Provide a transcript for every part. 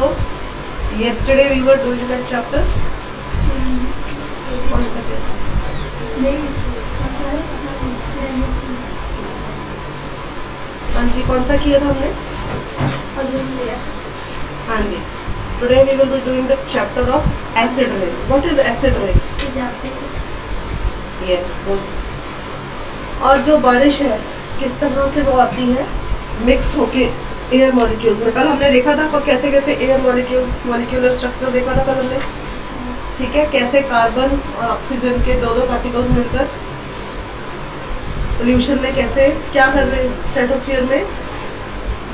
So yesterday we were doing that chapter. कौन सा हाँ जी, कौन सा किया था हमने? हाँ जी. Today we will be doing the chapter of acid rain. What is acid rain? Yes, good. और जो बारिश है किस तरह से वो आती है? मिक्स होके एयर मॉलिक्यूल्स में. कल हमने देखा था कैसे कैसे एयर मॉलिक्यूल्स, मॉलिक्यूलर स्ट्रक्चर देखा था कल हमने. ठीक है, कैसे कार्बन और ऑक्सीजन के दो पार्टिकल्स मिलकर पोल्यूशन में कैसे क्या कर रहे हैं स्ट्रेटोस्फीयर में.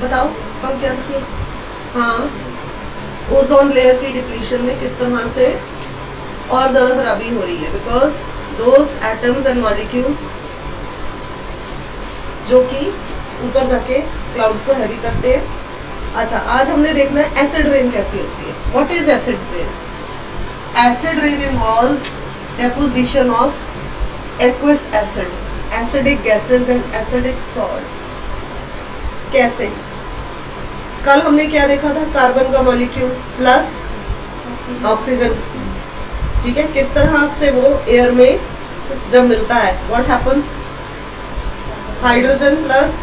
बताओ कब क्या थी? हाँ, ओजोन लेयर की डिप्लीशन में किस तरह से और ज़्यादा खराबी हो रही है. Because those atoms and molecules जो कि ऊपर जाके क्लाउड्स को हैवी करते हैं. अच्छा, आज हमने देखना है एसिड रेन कैसी होती है. What is acid rain? Acid rain involves deposition of aqueous acid, acidic gases and acidic salts. कैसे? कल हमने क्या देखा था? कार्बन का मॉलिक्यूल प्लस ऑक्सीजन. ठीक है, किस तरह से वो एयर में जब मिलता है what happens? Hydrogen plus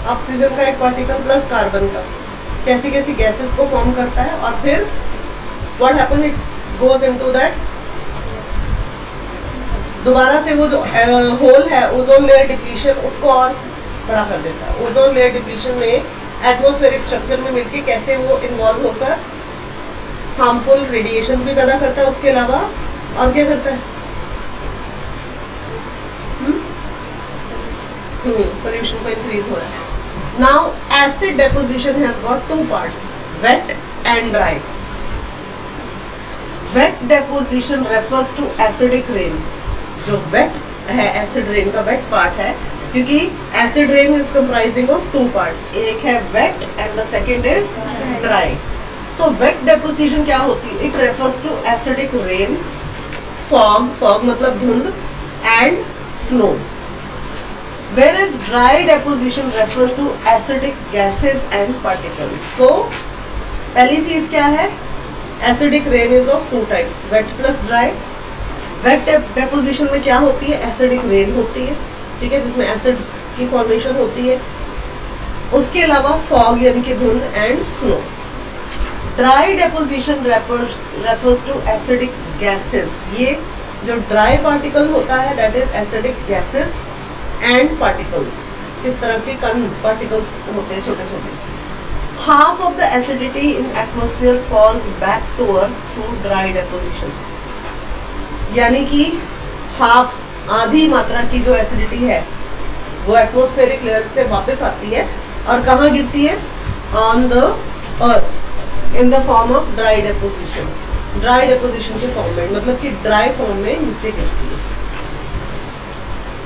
oxygen का एक पार्टिकल प्लस कार्बन का कैसी कैसी गैसेस को फॉर्म करता है. और फिर what happen? It goes into that. दोबारा से वो जो होल है ओजोन लेयर डिप्लीशन उसको और बड़ा कर देता है. ओजोन लेयर डिप्लीशन में एटमॉस्फेरिक स्ट्रक्चर में मिलके कैसे वो इन्वॉल्व होकर हार्मफुल रेडिएशंस भी पैदा करता है. उसके अलावा और क्या करता है? पोल्यूशन को इंक्रीज हो रहा है. Now acid deposition has got two parts, wet and dry. Wet deposition refers to acidic rain. जो वेट है एसिड रेन का वेट पार्ट है, क्योंकि acid rain is comprising of two parts. एक है wet and the second is dry. So wet deposition क्या होती है? It refers to acidic rain, fog, fog मतलब धुंध, and snow. Whereas dry deposition refers to acidic gases and particles. So पहली चीज क्या है? Acidic rain is of two types, wet plus dry. Wet deposition में क्या होती है? एसिडिक रेन होती है. ठीक है, जिसमें एसिड्स की फॉर्मेशन होती है. उसके अलावा फॉग यानी कि धुंध and snow. Dry deposition refers to acidic gases. ये जो ड्राई पार्टिकल होता है that is acidic gases and particles. किस तरह के कण पार्टिकल्स होते हैं छोटे छोटे. Half of the acidity in atmosphere falls back to earth through dry deposition. यानी कि हाफ, आधी मात्रा की जो एसिडिटी है वो एटमॉस्फेरिक लेयर्स से वापस आती है और कहाँ गिरती है? On the earth in the form of dry deposition. Dry deposition के फॉर्म में, मतलब कि ड्राई फॉर्म में नीचे गिरती है.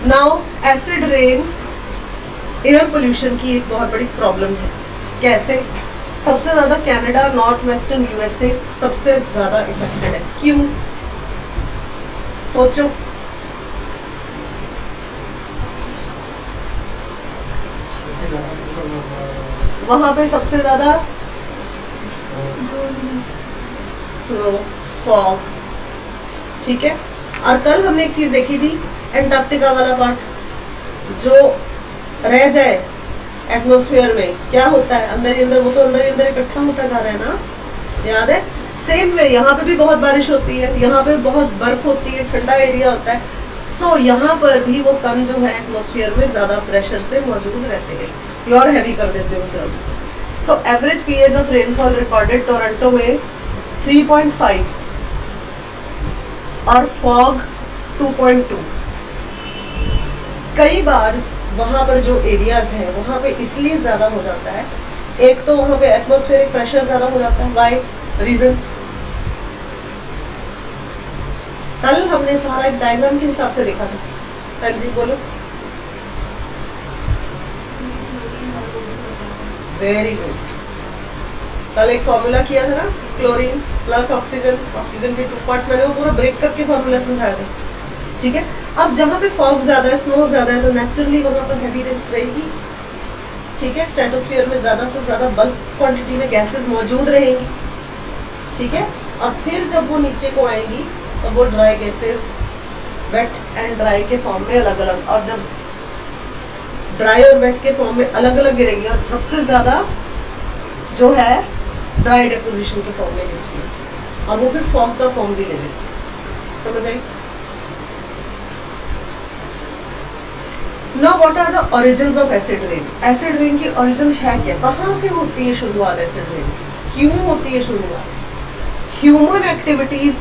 Now acid rain air pollution की एक बहुत बड़ी प्रॉब्लम है. कैसे? सबसे ज्यादा कनाडा, नॉर्थ वेस्टर्न यूएसए सबसे ज्यादा इफेक्टेड है. क्यों? सोचो. वहां पे सबसे ज्यादा स्नो, फॉग. ठीक है, और कल हमने एक चीज देखी थी, एंटार्क्टिका वाला पार्ट जो रह जाए एटमॉस्फेयर में क्या होता है? अंदर ही अंदर, वो तो अंदर ही अंदर इकट्ठा होता जा रहा है ना. याद है? सेम वे यहाँ पे भी बहुत बारिश होती है, यहाँ पे बहुत बर्फ होती है, ठंडा एरिया होता है. सो यहाँ पर भी वो कण जो है एटमॉस्फेयर में ज्यादा प्रेशर से मौजूद रहते हैं और हैवी कर देते हैं क्लाउड्स को. So average period of rainfall recorded Toronto में 3.5 और फॉग 2.2. कई बार वहाँ पर जो एरियाज हैं वहाँ पे इसलिए ज़्यादा हो जाता है. एक तो वहाँ पे एटमॉस्फेरिक प्रेशर ज़्यादा हो जाता है. व्हाई? रीज़न कल हमने सारा एक डायग्राम के हिसाब से देखा था. हाँ जी बोलो. Very good. कल एक फॉर्मूला किया था ना, क्लोरीन प्लस ऑक्सीजन, ऑक्सीजन के टू पार्ट्स. मैंने वो पूरा ब्रेक करके फॉर्मूला समझाया था. ठीक है, अब जहाँ पे फॉग ज्यादा है, स्नो ज्यादा है, तो नेचुरली वहाँ पर हैवी रेन्स रहेगी. ठीक है, स्ट्रेटोस्फीयर में ज्यादा से ज्यादा बल्क क्वांटिटी में गैसेस मौजूद रहेंगी. ठीक है। और फिर जब वो नीचे को आएंगी तो वो dry gases wet and dry के फॉर्म में अलग अलग, और जब ड्राई और वेट के फॉर्म में अलग अलग गिरेगी और सबसे ज़्यादा जो है ड्राई डेपोजिशन के फॉर्म में गिरती है, और वो फिर फॉग का फॉर्म भी ले लेती है। समझ आई? Now what are the origins of acid rain? Acid rain की origin है क्या? कहाँ से होती है शुरुआत acid rain? क्यों होती है शुरुआत? Human activities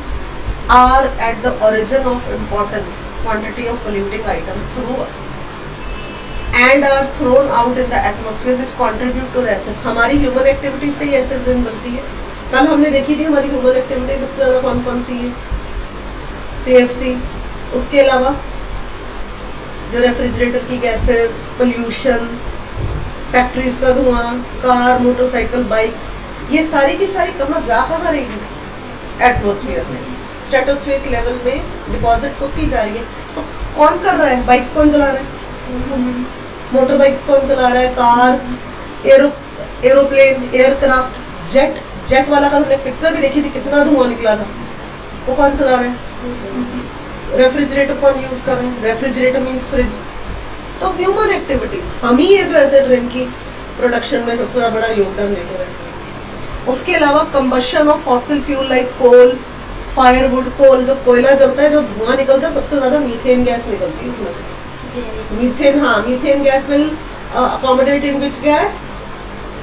are at the origin of importance quantity of polluting items through and are thrown out in the atmosphere which contribute to the acid. हमारी human activity से ही acid rain बनती है। कल हमने देखी थी हमारी human activity सबसे ज़्यादा कौन कौन सी है? CFC, उसके अलावा जो रेफ्रिजरेटर की गैसेस, पोल्यूशन, फैक्ट्रीज का धुआं, कार, मोटरसाइकिल, बाइक्स, ये सारी की सारी कहाँ जा कहाँ रही है? एटमॉस्फेयर में, स्ट्रेटोस्फेयर लेवल में डिपॉजिट होती जा रही है। तो कौन कर रहा है? बाइक्स कौन चला रहा है? मोटर बाइक्स कौन चला रहा है? कार, एरोप्लेन, एयरक्राफ्ट, जेट वाला कल हमने पिक्चर भी देखी थी, कितना धुआं निकला था। वो कौन चला रहा है? रेफ्रिजरेटर कौन यूज कर रहे हैं? Refrigerator means fridge. तो ह्यूमन एक्टिविटीज हम ही है जो एसिड रेन की प्रोडक्शन में सबसे बड़ा योगदान देते हैं। उसके अलावा combustion of fossil fuel like coal, firewood, coal, जब कोयला जलता है जो धुआं निकलता है सबसे ज्यादा मीथेन गैस निकलती है उसमें से। मीथेन, हाँ, methane gas will accommodate in which gas?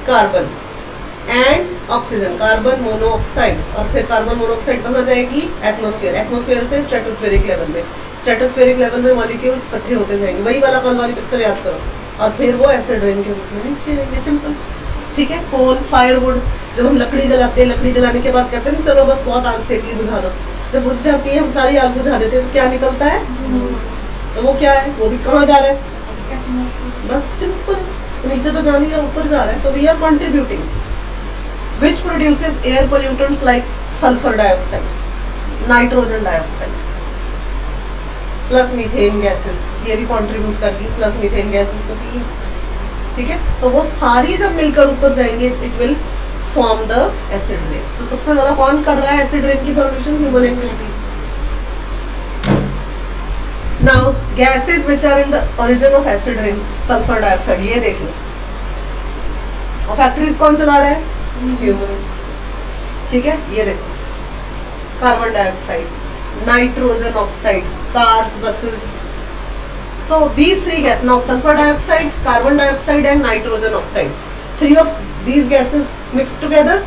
Carbon and oxygen, carbon monoxide, और फिर कार्बन मोनोऑक्साइड कहाँ जाएगी? एटमॉस्फेयर, एटमॉस्फेयर से स्ट्रेटोस्फेरिक लेवल में, स्ट्रेटोस्फेरिक लेवल में मॉलिक्यूल्स इकट्ठे होते जाएंगे, वही वाला कल वाली पिक्चर याद करो, और फिर वो एसिड रेन के रूप में नीचे आएंगे। सिंपल, ठीक है। कोल, फायरवुड, जब हम लकड़ी जलाते हैं, लकड़ी जलाने के बाद कहते हैं चलो बस बहुत आग सेक ली, बुझा दो, जब बुझ जाती है हम सारी आग बुझा देते हैं तो क्या निकलता है? तो वो क्या है? वो भी कहाँ जा रहा है? बस सिंपल, नीचे तो जा नहीं रहा, ऊपर जा रहा है। तो we are contributing which produces air pollutants like sulfur dioxide, nitrogen dioxide, plus methane gases, ये भी contribute करगी, plus methane gases तो की, ठीक है। तो वो सारी जब मिलकर ऊपर जाएंगे it will form the acid rain. So सबसे ज़्यादा कौन कर रहा है acid rain की formation? Human activities. Now gases which are in the origin of acid rain, sulfur dioxide, ये देख लो। और फैक्ट्रीज कौन चला रहा है? ह्यूमन, ठीक है। ये देखो, carbon dioxide, nitrogen oxide, cars, buses. So these three gas, now sulphur dioxide, carbon dioxide and nitrogen oxide, three of these gases mix together.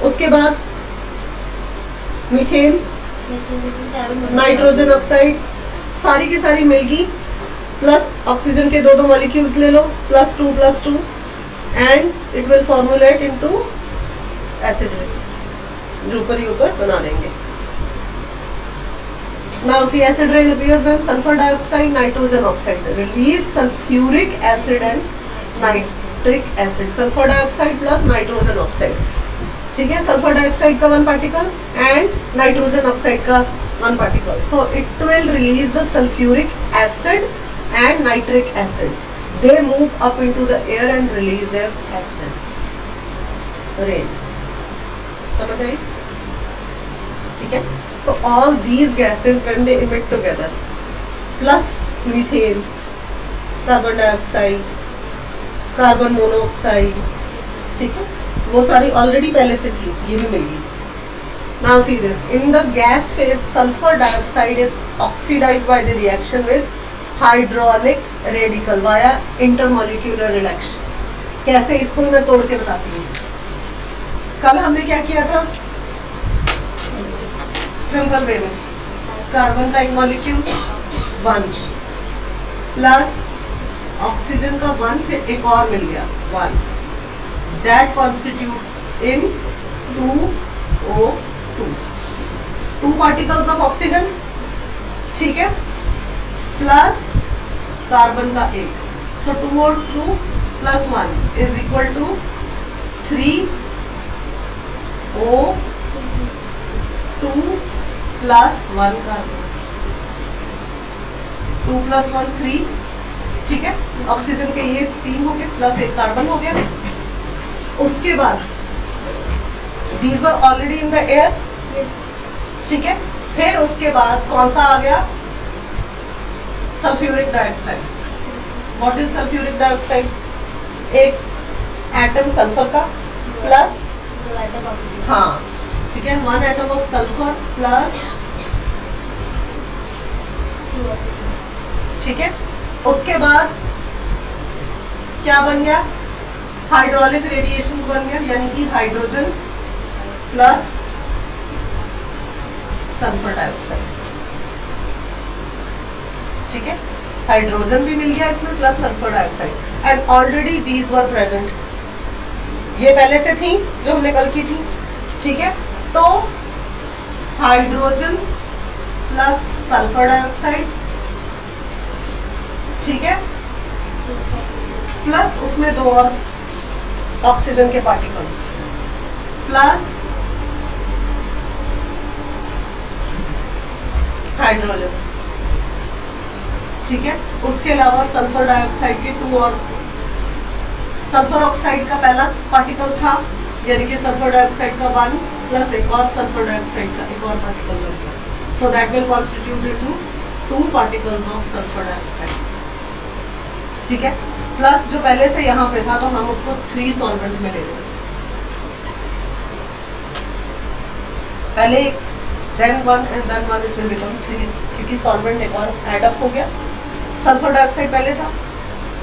उसके बाद मीथेन, नाइट्रोजन ऑक्साइड, सारी की सारी मिलगी, प्लस ऑक्सीजन के दो दो मॉलिक्यूल्स ले लो, +2 and it will formulate into acid rain, जो ऊपर ही ऊपर बना देंगे। Now see acid rain appears when sulfur dioxide, nitrogen oxide release sulfuric acid and nitric acid, sulfur dioxide plus nitrogen oxide, ठीक है। sulfur dioxide का 1 particle and nitrogen oxide का 1 particle, so it will release the sulfuric acid and nitric acid. They move up into the air and release as acid rain. समझ आई? ठीक है। So all these gases when they emit together, plus methane, carbon dioxide, carbon monoxide, ठीक है, वो सारी already पहले से थी, ये भी मिलेगी। Now see this, in the gas phase, sulfur dioxide is oxidized by the reaction with hydraulic radical via intermolecular reduction. कैसे, इसको मैं तोड़ के बताती हूँ। कल हमने क्या किया था? सिंपल वे में कार्बन का एक मॉलिक्यूल 1 प्लस ऑक्सीजन का 1, फिर एक और मिल गया 1, that constitutes in 2O2, 2 particles of oxygen, ठीक है, प्लस कार्बन का 1, so 2O2 + 1 is equal to 3O2 + 1 carbon, 2 + 1 3, ठीक है। ऑक्सीजन के ये 3 हो गए, प्लस 1 कार्बन हो गया। उसके बाद these were already in the air, ठीक है। फिर उसके बाद कौन सा आ गया, sulphuric dioxide. What is sulphuric dioxide? एक एटम सल्फर का प्लस, हाँ ठीक है, 1 एटम ऑफ सल्फर प्लस, ठीक है। उसके बाद क्या बन गया, हाइड्रोलिक रेडिएशंस बन गया, यानी कि हाइड्रोजन प्लस सल्फर डाइऑक्साइड, ठीक है। हाइड्रोजन भी मिल गया इसमें plus sulphur dioxide and already these were present, ये पहले से थी जो हमने कल की थी, ठीक है। तो हाइड्रोजन प्लस सल्फर डाइऑक्साइड, ठीक है, प्लस उसमें 2 और ऑक्सीजन के पार्टिकल्स प्लस हाइड्रोजन, ठीक है। उसके अलावा सल्फर डाइऑक्साइड के 2 और, सल्फर ऑक्साइड का पहला पार्टिकल था, यानी कि सल्फर डाइऑक्साइड का 1 प्लस एक और सल्फर डाइऑक्साइड का एक और पार्टिकल बन गया, so that will constitute into 2 particles of sulphur dioxide, ठीक है। प्लस जो पहले से यहाँ पे था तो हम उसको 3 सॉल्वेंट में ले लेंगे, पहले then 1 and then 1 it will become 3, क्योंकि सॉल्वेंट एक और ऐड अप हो गया, सल्फर डाइऑक्साइड पहले था,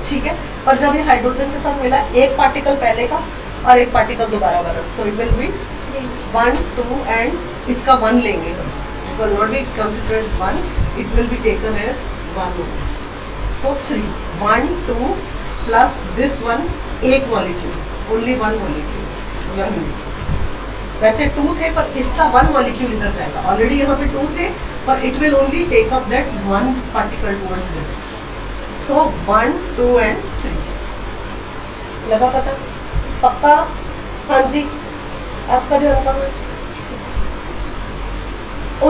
ठीक है। पर जब ये हाइड्रोजन के साथ मिला, एक पार्टिकल पहले का और एक पार्टिकल दोबारा बना, so it will be 1 2 and इसका 1 लेंगे हम, it will not be considered as 1, it will be taken as 1, so 3 1 2 plus this 1, एक मॉलिक्यूल, ओनली 1 मॉलिक्यूल, वैसे 2 थे पर इसका 1 मॉलिक्यूल इधर जाएगा, ऑलरेडी यहाँ पे 2 थे पर it will only take up that 1 particle towards this, so 1 2 and 3, लगा पता, पक्का? हाँ जी, आपका ध्यान कहाँ?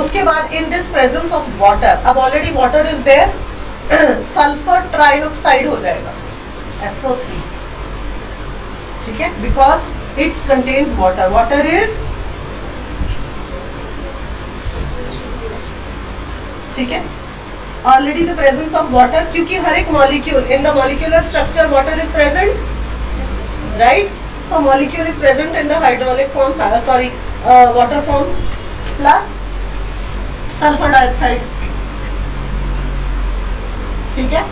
उसके बाद in this presence of water, अब already water is there, sulphur trioxide हो जाएगा SO3, ठीक है, because it contains water, water is, ठीक है, already the presence of water, क्योंकि हर एक molecule in the molecular structure water is present, right, so molecule is present in the hydraulic form, sorry water form, plus sulphur dioxide, ठीक है।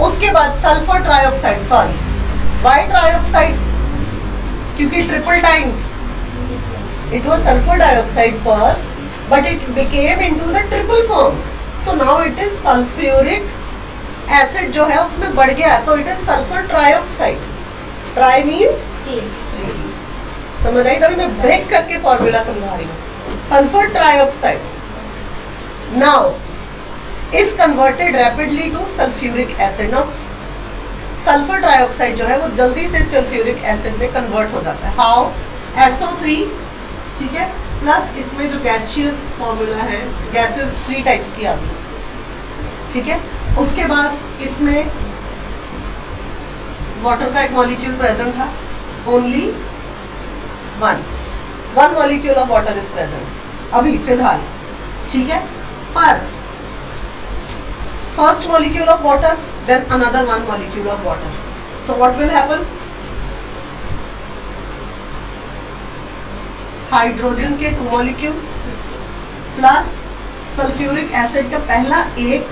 उसके बाद sulphur trioxide, sorry Y trioxide, क्योंकि triple times it was sulphur dioxide first but it became into the triple form, so now it is sulphuric acid जो है उसमें बढ़ गया, so it is sulphur trioxide, try means 3, समझ आई? तभी मैं break करके फॉर्मूला समझा रही हूँ। Sulphur trioxide now is converted rapidly to sulphuric acid, now sulphur trioxide जो है वो जल्दी से सल्फ्यूरिक एसिड में कन्वर्ट हो जाता है, हाउ? SO3, ठीक है, प्लस इसमें जो गैसियस फॉर्मूला है, गैसेस 3 टाइप्स की आती है, ठीक है। उसके बाद इसमें वाटर का एक मॉलिक्यूल प्रेजेंट था, only 1 molecule of water is present अभी फिलहाल, ठीक है। पर first molecule of water, then another 1 molecule of water, so what will happen? Hydrogen के 2 molecules प्लस सल्फ्यूरिक एसिड का पहला एक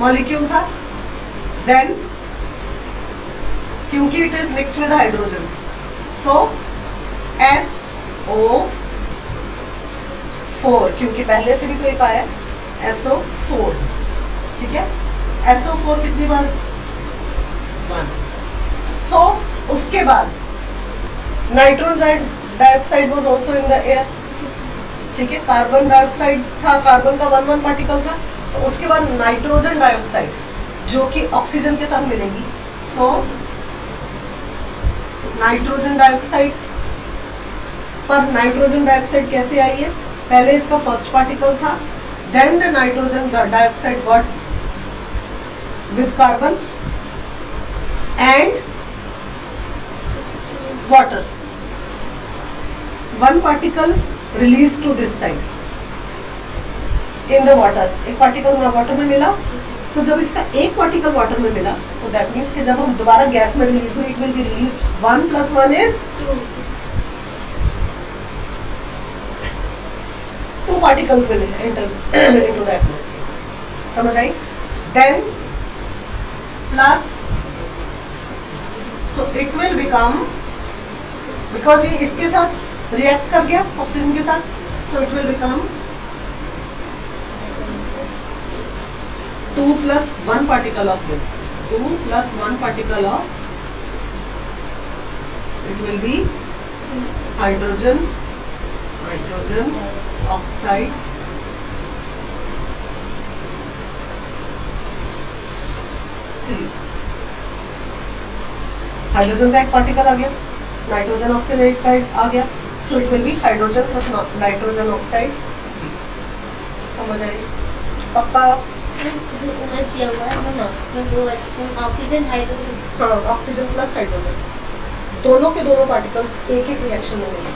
मॉलिक्यूल था, then क्योंकि it is mixed with hydrogen, so SO4, क्योंकि पहले से भी तो एक आया SO4, ठीक है। SO4 कितनी बार? 1, सो उसके बाद nitrogen dioxide was also in the air, ठीक है, कार्बन डाइऑक्साइड था, कार्बन का 1 पार्टिकल था, तो उसके बाद नाइट्रोजन डाइऑक्साइड जो कि ऑक्सीजन के साथ मिलेगी, सो नाइट्रोजन डाइऑक्साइड, पर नाइट्रोजन डाइऑक्साइड कैसे आई है? पहले इसका फर्स्ट पार्टिकल था, then the nitrogen dioxide got with carbon and water. one particle released to this side in the water. एक पार्टिकल वाटर में मिला, so जब इसका एक पार्टिकल वाटर में मिला तो दैट मीन्स कि जब हम दोबारा गैस में रिलीज हुई, it will be release 1 + 1 is 2 particles will enter into the atmosphere. समझ आई? Then plus, so it will become, because ये इसके साथ रिएक्ट कर गया ऑक्सीजन के साथ, so it will become 2 + 1 particle of this, 2 + 1 particle of, it will be hydrogen oxide hydrogen का एक पार्टिकल आ गया, नाइट्रोजन ऑक्साइड का आ गया, सो it will B hydrogen plus nitrogen oxide. समझ आई पक्का? हाँ, ऑक्सीजन प्लस हाइड्रोजन, दोनों के दोनों पार्टिकल्स एक एक रिएक्शन में मिले।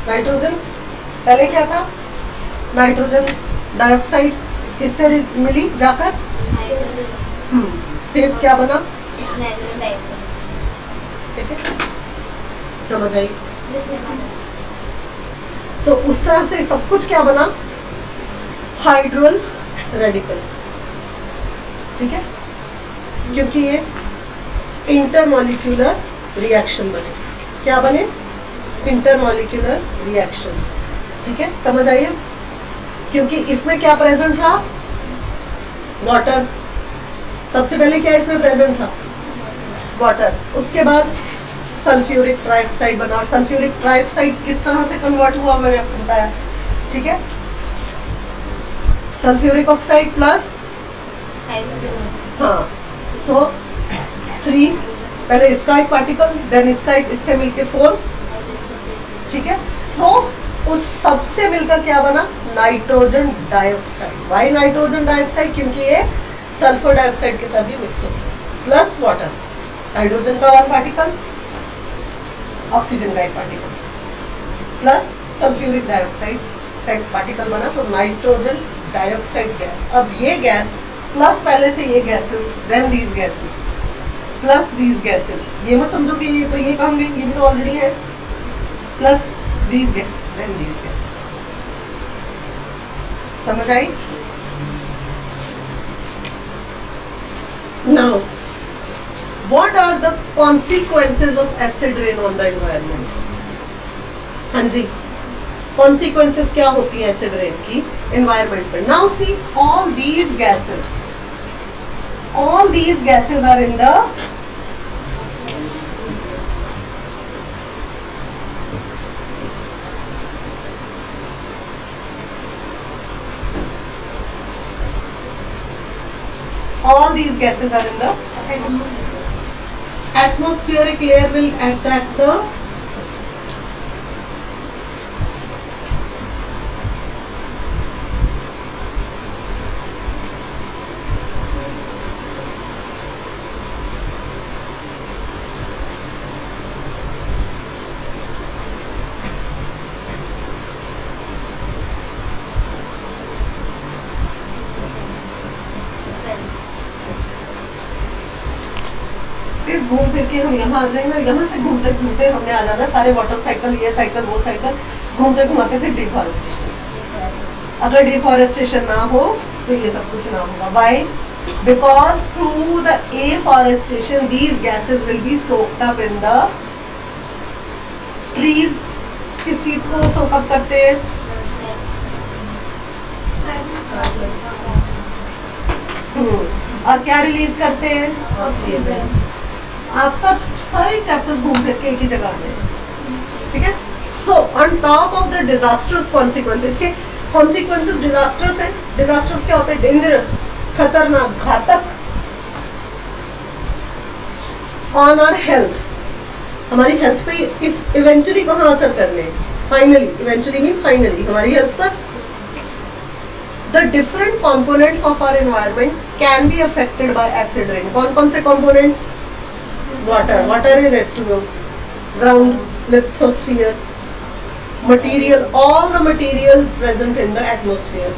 नाइट्रोजन पहले क्या था, नाइट्रोजन डाइऑक्साइड किससे मिली जाकर, फिर क्या बना, ठीक है, समझ आई? तो उस तरह से सब कुछ क्या बना, हाइड्रोल रेडिकल, ठीक है, क्योंकि ये इंटरमॉलिक्यूलर रिएक्शन बने। क्या बने? इंटरमॉलिक्यूलर रिएक्शंस, ठीक है, समझ आइए? क्योंकि इसमें क्या प्रेजेंट था, वाटर, सबसे पहले क्या इसमें प्रेजेंट था, वाटर, उसके बाद सल्फ्यूरिक ट्राइऑक्साइड बना, और सल्फ्यूरिक ट्राइऑक्साइड किस तरह से कन्वर्ट हुआ मैंने आपको बताया, ठीक है, सल्फ्यूरिक ऑक्साइड प्लस, हाँ, सो 3, पहले इसका एक पार्टिकल, देन इसका एक, इससे मिलके 4, ठीक है, सो उस सबसे मिलकर क्या बना, nitrogen dioxide. Why nitrogen dioxide? क्योंकि ये सल्फर डाइऑक्साइड के साथ भी मिक्स हो गया, प्लस वाटर, हाइड्रोजन का 1 पार्टिकल, ऑक्सीजन का 1 पार्टिकल, प्लस सल्फ्यूरिक डाइऑक्साइड का 1 पार्टिकल बना, तो नाइट्रोजन डाइऑक्साइड गैस। अब ये गैस प्लस पहले से ये gases, then these gases, plus these gases, ये मत समझो कि ये तो ये कहाँ गई, ये भी तो ऑलरेडी है, plus these gases, then these gases. समझ आई? Now, what are the consequences of acid rain on the environment? हाँ जी, consequences क्या होती है acid rain की environment पे? Now see, all these gases are in the atmospheric layer will attract the घूम फिर के हम यहाँ आ जाएंगे, और यहाँ से घूमते घूमते हमने आ जाना सारे वाटर साइकिल, ये साइकिल, वो साइकिल, घूमते घुमाते फिर डिफॉरेस्टेशन। अगर डिफॉरेस्टेशन ना हो तो ये सब कुछ ना होगा। Why? Because through the afforestation these gases will be soaked up in the trees. किस चीज को सोक अप करते हैं? और क्या रिलीज करते हैं? ऑक्सीजन। आपका सारे चैप्टर्स घूम फिर के एक ही जगह में, ठीक है। So on top of the disasters consequences, के कॉन्सिक्वेंसेस डिजास्टर्स हैं। डिजास्टर्स क्या होते हैं? डेंजरस, खतरनाक, घातक ऑन आवर हेल्थ, हमारी हेल्थ पे इवेंचुअली कहाँ असर करने? फाइनली, इवेंचुअली मीन्स फाइनली हमारी हेल्थ पर। The different components of our environment can be affected by acid rain. कौन कौन से components? Water. Water is H2O. Ground, lithosphere, material, all the material present in the atmosphere,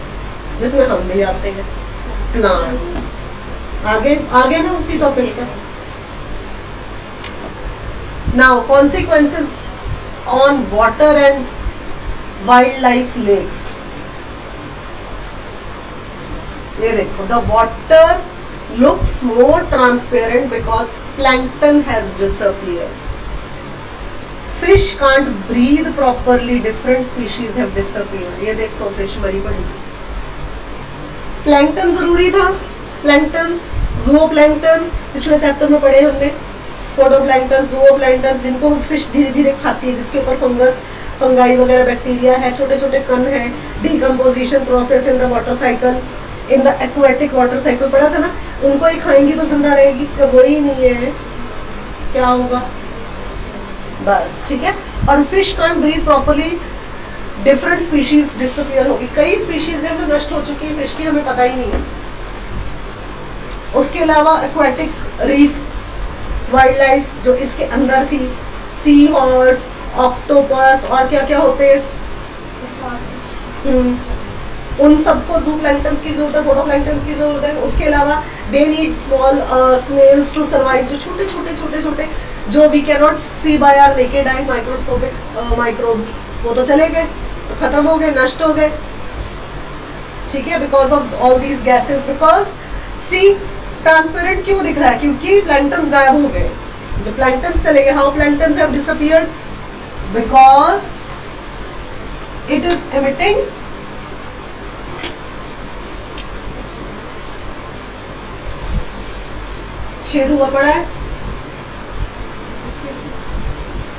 जिसमें हम भी आते हैं, प्लांट्स। आगे आगे ना उसी टॉपिक का। Now consequences on water and wildlife lakes. ये देखो, the water looks more transparent because plankton has disappeared. Fish can't breathe properly, different species have disappeared. ये देखो फिश मरी पड़ी। प्लैंकटन जरूरी था, प्लैंकटन्स, ज़ूओप्लैंक्टन्स पिछले चैप्टर में पढ़े हमने, फोटोप्लैंक्टन्स, ज़ूओप्लैंक्टन्स, जिनको फिश धीरे धीरे खाती है, जिसके ऊपर फंगस, फंगाई वगैरह बैक्टीरिया है, छोटे छोटे कण है, decomposition process in the water cycle, in the aquatic water cycle पढ़ा था ना, उनको ही खाएंगी तो जिंदा रहेगी, जब वही नहीं है क्या होगा, बस ठीक है। और fish can't breathe properly, different species disappear होगी, कई स्पीशीज हैं जो नष्ट हो चुकी है फिश की, हमें पता ही नहीं है। उसके अलावा एक्वाटिक रीफ, वाइल्ड लाइफ जो इसके अंदर थी, सी हॉर्स, ऑक्टोपस और क्या क्या होते हैं, उन सबको ज़ूप्लैंक्टन्स की जरूरत है, फोटोप्लैंक्टन्स की जरूरत है। उसके अलावा they need small snails to survive, जो छोटे छोटे छोटे छोटे जो we can not see by our naked eye, microscopic microbes, वो तो चले गए, तो खत्म हो गए, नष्ट हो गए, ठीक है, because of all these gases. Because see transparent क्यों दिख रहा है, क्योंकि प्लैंक्टन्स गायब हो गए, जो प्लैंक्टन्स चले गए। How planktons have disappeared, because it is emitting छेद हुआ पड़ा है,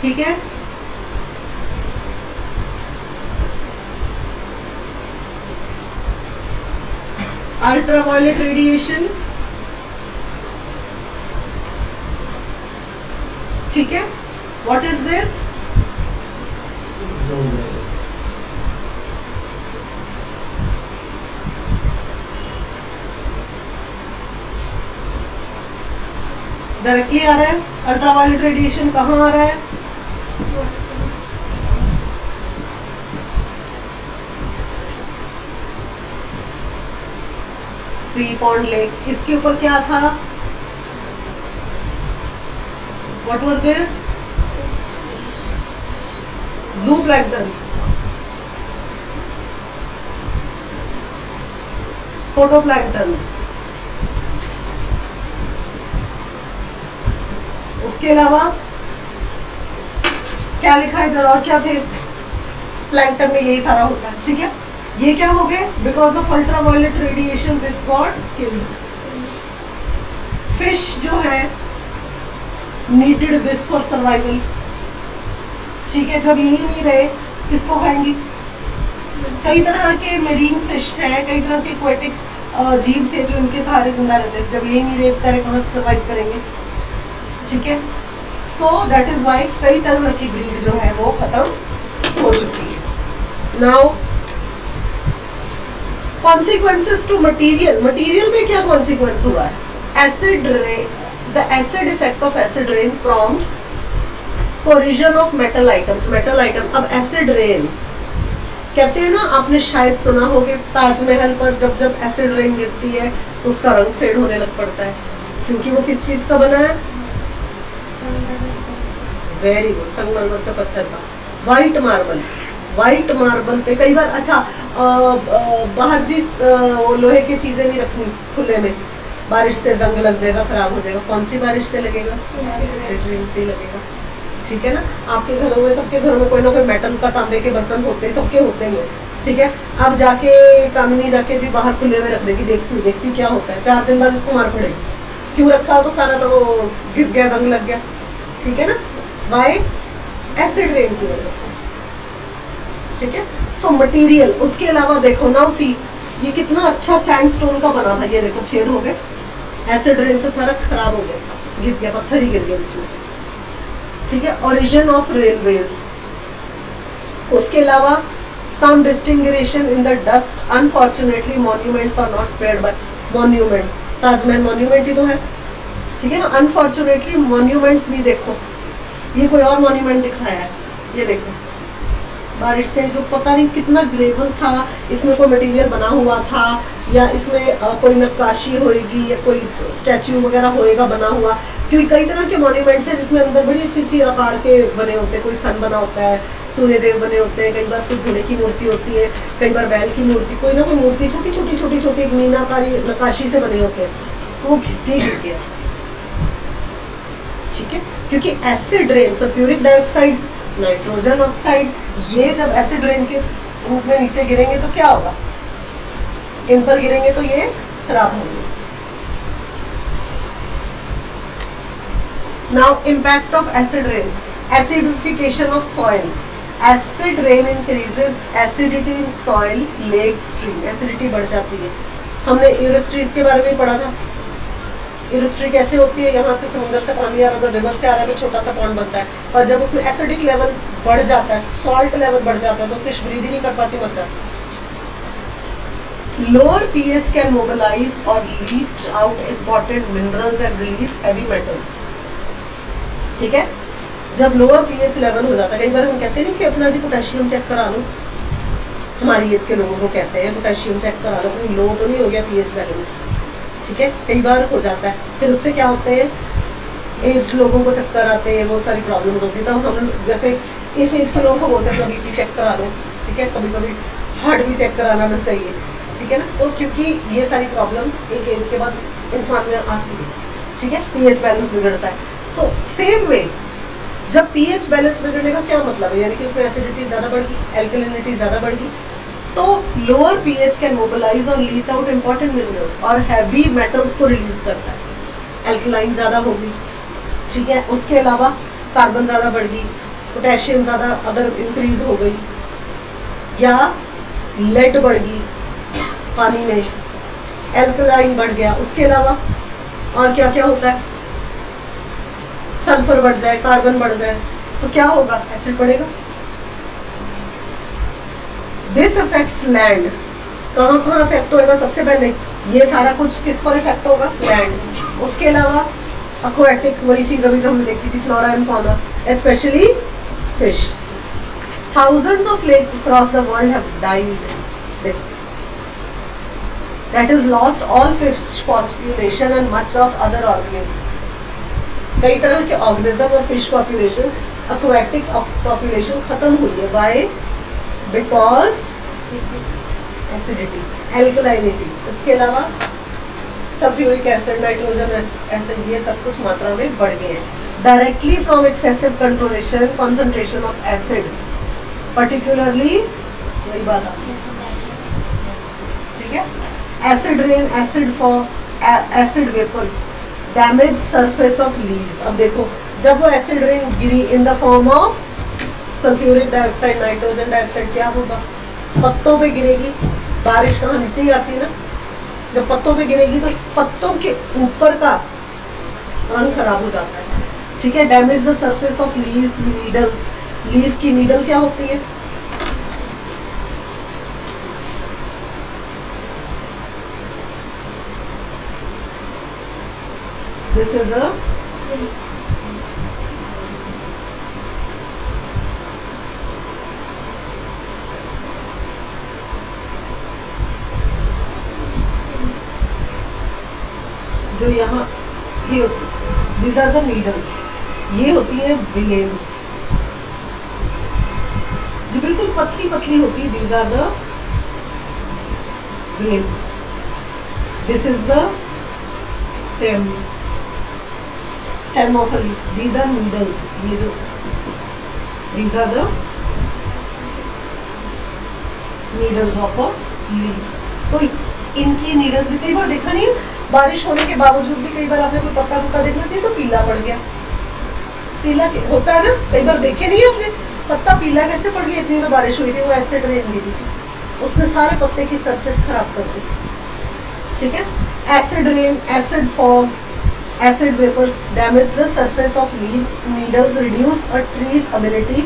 ठीक है, अल्ट्रावायलेट रेडिएशन, ठीक है, व्हाट इज दिस, डायरेक्टली आ रहा है। अल्ट्रावायलेट रेडिएशन कहाँ आ रहा है, सी पॉन्ड लेक, इसके ऊपर क्या था, व्हाट वर दिस, ज़ूप्लैंक्टन्स, फोटोप्लैंक्टन्स। उसके अलावा क्या लिखा है इधर, और क्या थे, प्लैंक्टन में यही सारा होता है, ठीक है। ये क्या हो गए, because of ultraviolet radiation this got killed. Fish जो है नीडेड दिस फॉर सर्वाइवल, ठीक है, जब यही नहीं रहे किसको खाएंगी। कई तरह के मेरीन फिश है, कई तरह के एक्वाटिक जीव थे जो इनके सहारे जिंदा रहते थे, जब यही नहीं रहे बेचारे कहाँ से सर्वाइव करेंगे, ठीक है। सो दैट इज वाई कई तरह की ब्रीड जो है वो खत्म हो चुकी है। Now consequences to material, material में क्या कॉन्सिक्वेंस हुआ है, acid rain, the acid effect of acid rain prompts corrosion of metal items, metal item. अब एसिड रेन कहते हैं ना, आपने शायद सुना होगा ताजमहल पर जब जब एसिड रेन गिरती है तो उसका रंग फेड होने लग पड़ता है, क्योंकि वो किस चीज का बना है, वेरी गुड, संगमरमर का पत्थर का, व्हाइट मार्बल। व्हाइट मार्बल पे कई बार, अच्छा बाहर जी लोहे की चीजें नहीं रखनी खुले में, बारिश से जंग लग जाएगा, खराब हो जाएगा। कौन सी बारिश से लगेगा, एसिड रेन से लगेगा, ठीक है ना। आपके घरों में, सबके घरों में कोई ना कोई मेटल का, तांबे के बर्तन होते हैं, सबके होते हैं, ठीक है। अब जाके कामिनी जाके जी बाहर खुले में रख देगी, देखती देखती क्या होता है, 4 दिन बाद इसको मार पड़ेगी, क्यों रखा हो तो सारा तो घिस गया, जंग लग गया, ठीक है ना, बाय एसिड रेन की वजह से, ठीक है। सो मटेरियल, उसके अलावा देखो नाउ सी, ये कितना अच्छा सैंडस्टोन का बना था, ये देखो छेद हो गए, एसिड रेन से सारा खराब हो गया, घिस गया, पत्थर ही गिर गया बीच में से, ठीक है। ओरिजिन ऑफ रेलवेज, उसके अलावा some distinction in the dust, unfortunately monuments are not spared by, monument, Taj Mahal monument ही तो है, ठीक है ना। अनफॉर्चुनेटली मॉन्यूमेंट्स भी देखो, ये कोई और मॉन्यूमेंट दिखाया है, ये देखो बारिश से जो पता नहीं कितना ग्रेवल था, इसमें कोई मटेरियल बना हुआ था या इसमें कोई नक्काशी होएगी या कोई स्टैच्यू वगैरह होएगा बना हुआ, क्योंकि कई तरह के मॉन्यूमेंट्स हैं जिसमें अंदर बड़ी अच्छी अच्छी आकार के बने होते हैं। कोई सन बना होता है, सूर्यदेव बने होते हैं, कई बार कोई घोड़े की मूर्ति होती है, कई बार बैल की मूर्ति, कोई ना कोई मूर्ति छोटी छोटी छोटी छोटी मीनाकारी नक्काशी से बने होते हैं, तो वो घिस गिर गया। ठीक है, क्योंकि acid rain, sulphuric dioxide, nitrogen oxide, ये जब एसिड रेन के रूप में नीचे गिरेंगे तो क्या होगा, इन पर गिरेंगे तो ये खराब होंगे। Now impact of acid rain, acidification of soil. Acid rain increases acidity in soil, lake, stream. Acidity बढ़ जाती है। हमने यूरिस्ट्रीज के बारे में पढ़ा था। यूरिस्ट्री कैसे होती है, यहाँ से समुद्र से पानी आ रहा है, रिवर से आ रहा है, तो छोटा सा पॉन्ड बनता है, और जब उसमें एसिडिक लेवल बढ़ जाता है, सॉल्ट लेवल बढ़ जाता है, तो फिश ब्रीथ ही नहीं कर पाती, मर जाती। लोअर पीएच कैन मोबिलाइज और leach out important minerals and release heavy metals. ठीक है, जब लोअर पीएच लेवल हो जाता है, कई बार हम कहते हैं कि अपना जी पोटेशियम चेक करा लो, हमारी एज के लोगों को कहते हैं पोटेशियम चेक करा लो, कोई लो तो नहीं हो गया पीएच बैलेंस। ठीक है, कई बार हो जाता है, फिर उससे क्या होते हैं, एज लोगों को चक्कर आते हैं, बहुत सारी प्रॉब्लम्स होती है। तो हम जैसे इस एज के लोगों को बोलते हैं कभी बीपी चेक करा लो, ठीक है, कभी कभी हार्ट भी चेक कराना ना चाहिए, ठीक है ना। तो क्योंकि ये सारी प्रॉब्लम्स एक एज के बाद इंसान में आती है, ठीक है, पीएच बैलेंस बिगड़ता है। सो सेम वे, जब पीएच बैलेंस बिगड़ने का क्या मतलब है, यानी कि उसमें एसिडिटी ज़्यादा बढ़गी, एल्कलिनिटी ज़्यादा बढ़गी, तो लोअर पीएच कैन मोबिलाइज और लीच आउट इंपॉर्टेंट मिनरल्स और हैवी मेटल्स को रिलीज करता है। एल्कलाइन ज़्यादा होगी, ठीक है, उसके अलावा कार्बन ज़्यादा बढ़ गई, पोटेशियम ज़्यादा अगर इंक्रीज हो गई, या लेड बढ़ गई पानी में, एल्कलाइन बढ़ गया, उसके अलावा और क्या क्या होता है, सल्फर बढ़ जाए, कार्बन बढ़ जाए, तो क्या होगा, एसिड बढ़ेगा। This affects land. कहाँ कहाँ अफेक्ट होगा, सबसे पहले ये सारा कुछ किस पर इफेक्ट होगा, लैंड। उसके अलावा एक्वाटिक, वही चीज अभी जो हमने देखी थी, flora and fauna, specially fish. Thousands of lakes across the world have died. That is lost all fish population and much of other organisms. कई तरह के ऑर्गेनिज्म और फिश पॉपुलेशन, एक्वाटिक पॉपुलेशन खत्म हुई है। Why? Because एसिडिटी, एल्कलाइनिटी, इसके अलावा sulphuric acid, nitrogen acid, ये सब कुछ मात्रा में बढ़ गए हैं directly from excessive concentration of acid, particularly वही बात आती है। ठीक है, acid rain, acid fall, acid vapours damage surface of leaves. अब देखो, जब वो एसिड रेन गिरी in the form of sulphuric dioxide, nitrogen dioxide, क्या होगा, पत्तों पे गिरेगी। बारिश कहाँ, नीचे ही आती है ना, जब पत्तों पे गिरेगी तो पत्तों के ऊपर का रंग खराब हो जाता है। ठीक है, damage the surface of leaves, needles. Leaf की नीडल क्या होती है, दिस इज अ जो यहाँ ये होती है, these are the needles, ये होती है veins, जो बिल्कुल पतली पतली होती है, these are the veins, this is the stem of a leaf, these are needles, ये जो these are the needles of a leaf। तो इनकी नीडल्स भी कई बार देखा नहीं, बारिश होने के बावजूद भी कई बार आपने कोई पत्ता पुत्ता देख लेती है तो पीला पड़ गया, पीला होता है ना, कई बार देखे नहीं आपने, पत्ता पीला कैसे पड़ गया, इतनी में बारिश हुई थी, वो एसिड रेन गिरी थी, उसने सारे पत्ते की सरफेस खराब कर दी। ठीक है, acid rain, acid fog, acid vapours damage the surface of leaf, needles reduce a tree's ability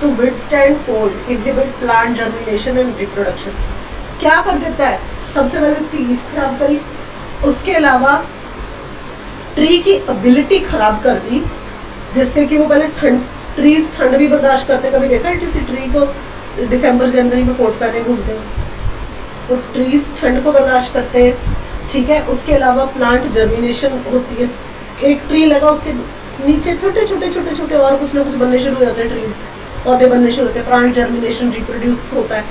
to withstand cold, inhibit plant germination and reproduction. क्या कर देता है, सबसे पहले इसकी लीफ खराब करी, उसके अलावा ट्री की एबिलिटी खराब कर दी, जिससे कि वो पहले ठंड भी बर्दाश्त करते। कभी देखा है किसी ट्री को दिसंबर जनवरी में कोट पहने घूमते हैं, तो ट्रीज ठंड को बर्दाश्त करते हैं, ठीक है। उसके अलावा प्लांट जर्मिनेशन होती है, एक ट्री लगा उसके नीचे छोटे छोटे छोटे छोटे और कुछ ना कुछ बनने शुरू हो जाते हैं, ट्रीज पौधे बनने शुरू होते हैं, प्लांट जर्मिनेशन रिप्रोड्यूस होता है।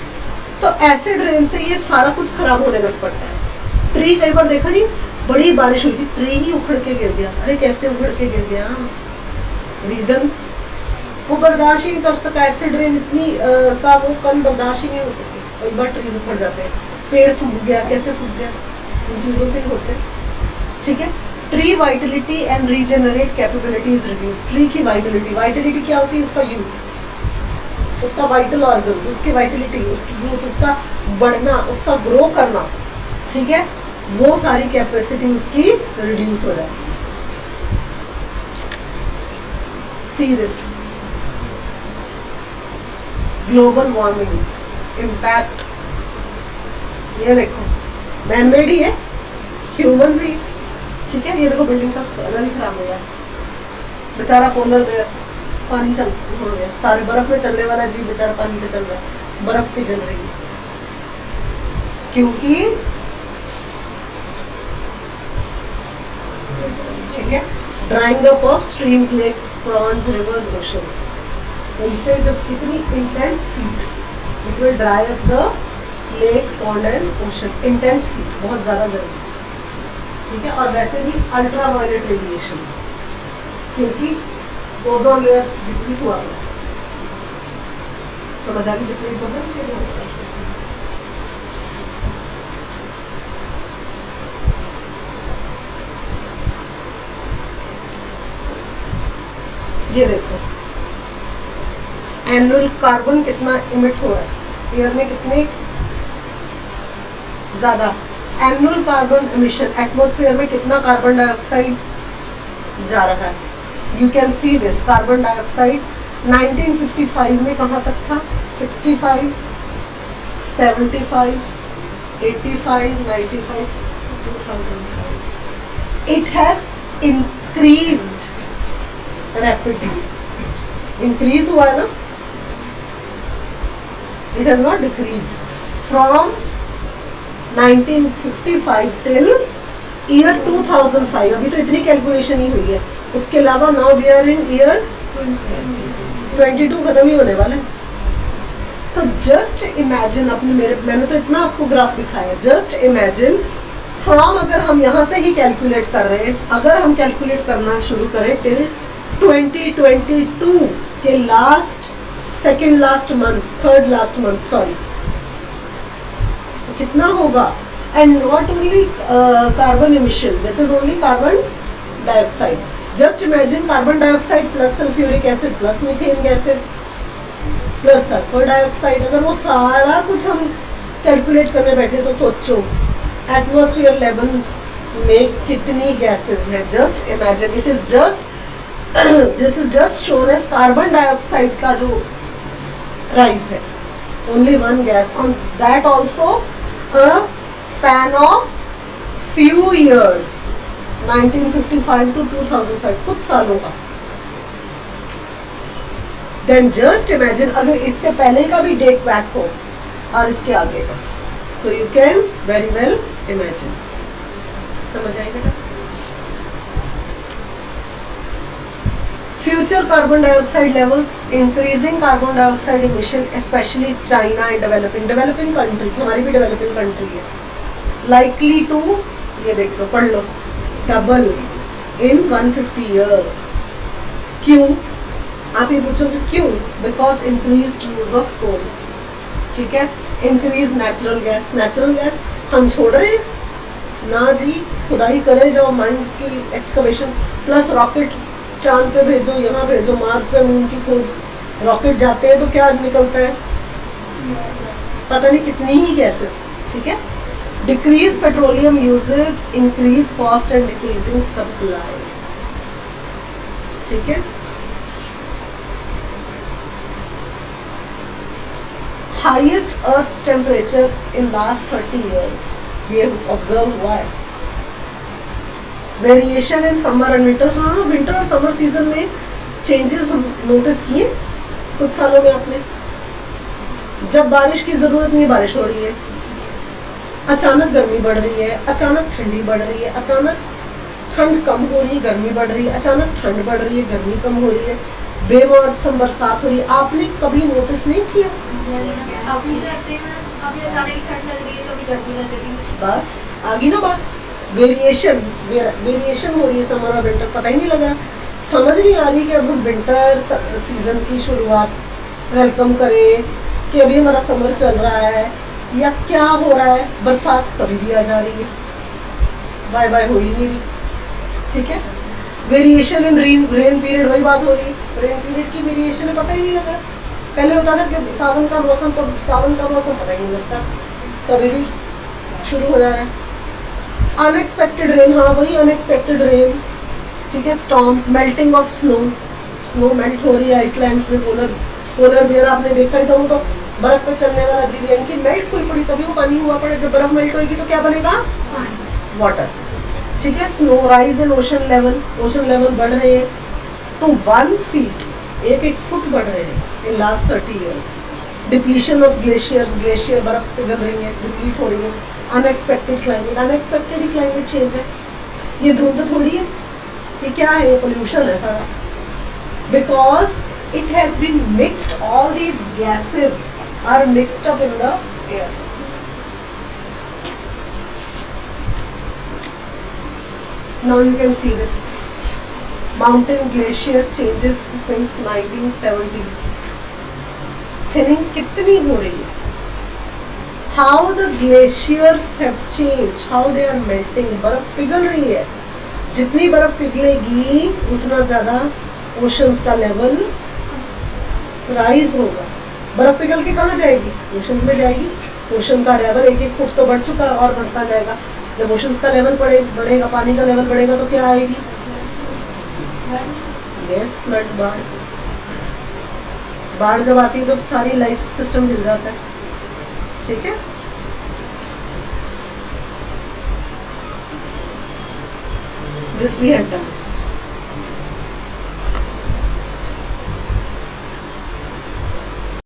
तो एसिड रेन से ये सारा कुछ खराब होने लग पड़ता है। ट्री कई बार देखा जी, बड़ी बारिश हुई थी, ट्री ही उखड़ के गिर गया। अरे कैसे उखड़ के गिर गया? रीजन वो बर्दाश्त ही नहीं कर सका, एसिड रेन इतनी का वो कम बर्दाश्त ही नहीं हो सके, कई बार ट्रीज उखड़ जाते हैं, पेड़ सूख गया। कैसे सूख गया? इन चीज़ों से ही होते हैं, ठीक है। Tree Vitality and regenerate capability is reduce. Tree की वाइटलिटी, वाइटलिटी क्या होती है? उसका यूथ, उसका वाइटल ऑर्गन्स, उसकी वाइटलिटी, उसकी यूथ, उसका बढ़ना, उसका ग्रो करना, ठीक है, वो सारी कैपेसिटी उसकी रिड्यूस हो जाए। See this global warming impact, ये देखो मैनमेड ही है, ह्यूमंस ही, ठीक है। ये देखो बिल्डिंग का कलर ही खराब हो गया, बेचारा पोलर बेयर पानी चल हो गया, सारे बर्फ में चलने वाला जीव बेचारा पानी पे चल रहा है, बर्फ पिघल रही है, क्योंकि ठीक है, drying up of streams, lakes, ponds, rivers, oceans, उनसे जब कितनी intense heat, it will dry up the lake, pond and ocean, intense heat, बहुत ज़्यादा गर्मी, ठीक है। और वैसे भी अल्ट्रा वायलेट रेडिएशन, क्योंकि ओजोन लेयर डिप्लीट हुआ है, समझ आ गई? डिप्लीट होता है, ये देखो एनुअल कार्बन कितना इमिट हो रहा है एयर में, कितने ज्यादा एनुअल कार्बन एमिशन, एटमॉस्फेयर में कितना कार्बन डाइऑक्साइड जा रहा है। You can see this, carbon dioxide 1955 में कहाँ तक था? 65, 75, 85, 95, 2005। It has increased rapidly. Increase हुआ है ना? It has not decreased from 1955 till year 2005. अभी तो इतनी कैलकुलेशन ही हुई है, उसके अलावा now we are in year 22, खत्म ही होने वाला है। सो जस्ट इमेजिन, अपने मैंने तो इतना आपको ग्राफ दिखाया है, जस्ट इमेजिन फ्रॉम, अगर हम यहाँ से ही कैलकुलेट कर रहे हैं, अगर हम कैलकुलेट करना शुरू करें टिल 2022 के second last month, third last month, sorry, कितना होगा? And not only carbon emission, this is only carbon dioxide. Just imagine carbon dioxide plus sulphuric acid plus methane gases plus sulphur dioxide, अगर वो सारा कुछ हम calculate करने बैठे तो सोचो एटमॉस्फेयर लेवल में कितनी गैसेस है। Just imagine, it is just this is just shown as carbon dioxide का जो राइज है, only one gas, on that also span of few years, 1955 to 2005, कुछ सालों का। देन जस्ट इमेजिन अगर इससे पहले का भी डेट बैक हो और इसके आगे का, so you can very well imagine. समझ आएगा बेटा? Future carbon dioxide levels, increasing carbon dioxide emission, especially China and developing countries, हमारी भी developing country है, likely to, ये देख लो, पढ़ लो, double in 150 years। क्यों? आप ये पूछोगे क्यों? Because increased use of coal, ठीक है, increased natural gas हम छोड़ रहे हैं ना जी, खुदाई करे जाओ, माइंस की एक्सकवेशन, प्लस रॉकेट चांद पे भेजो, यहाँ भेजो, मार्स पे मून की खोज, रॉकेट जाते हैं तो क्या निकलता है? पता नहीं कितनी ही गैसेस, ठीक है। Decrease petroleum usages, increase cost and decreasing supply, ठीक है। Highest earth temperature in last 30 years, ये ऑब्जर्व हुआ है। Variation in summer and winter, हाँ विंटर और समर सीजन में चेंजेस हम नोटिस किए कुछ सालों में आपने, जब बारिश की जरूरत नहीं बारिश हो रही है, अचानक गर्मी बढ़ रही है, अचानक ठंडी बढ़ रही है, अचानक ठंड कम हो रही है गर्मी बढ़ रही है, अचानक ठंड बढ़ रही है गर्मी कम हो रही है, बेमौसम बरसात हो रही है। आपने कभी नोटिस नहीं किया? अभी अचानक ठंड लग रही है, कभी गर्मी लग रही है। बस आ गई ना बात, वेरिएशन हो रही है समर और विंटर, पता ही नहीं लग रहा। समझ नहीं आ रही कि अब हम विंटर सीजन की शुरुआत वेलकम करें कि अभी हमारा समर चल रहा है या क्या हो रहा है। बरसात कभी भी आ जा रही है, बाय बाय हो ही नहीं रही। ठीक है, वेरिएशन इन रेन पीरियड, वही बात हो रही है, रेन पीरियड की वेरिएशन पता ही नहीं लग रहा। पहले होता था कि सावन का मौसम पता ही नहीं लगता, कभी भी शुरू हो जा रहा है। अनएक्सपेक्टेड रेन, हाँ वही अनएक्सपेक्टेड रेन। ठीक है, storms, melting of snow melt हो रही है आइसलैंड्स में। पोलर बियर आपने देखा ही था, वो तो बर्फ पे चलने वाला जीव, यानी कि मेल्ट हुई पड़ी तभी वो पानी हुआ पड़े। जब बर्फ मेल्ट होगी तो क्या बनेगा? वाटर। ठीक है, snow rise in ocean level बढ़ रहे हैं तो 1 फीट, 1 फुट बढ़ रहे हैं इन last 30 years. Depletion of glacier बर्फ पिघल रही है, डिप्लीट हो रही है। अनएक्सपेक्टेड ही क्लाइमेट चेंज है। ये धुंध थोड़ी है, ये क्या है? ये पोल्यूशन है सारा, because it has been mixed, all these gases are mixed up in the air. Now you can see this mountain glacier changes since 1970s. Thinning कितनी हो रही है? How the glaciers have changed, how they are melting. बर्फ पिघल रही है, जितनी बर्फ पिघलेगी उतना ज़्यादा ओशंस का लेवल राइज होगा। बर्फ पिघल के कहाँ जाएगी? ओशंस में जाएगी। ओशन का लेवल 1 फुट तो बढ़ चुका है और बढ़ता जाएगा। जब ओशंस का लेवल बढ़ेगा, पानी का लेवल बढ़ेगा तो क्या आएगी? यस, फ्लड, बाढ़ जब आती है तो सारी लाइफ सिस्टम हिल जाता है। ठीक है, दिस वी हैव डन।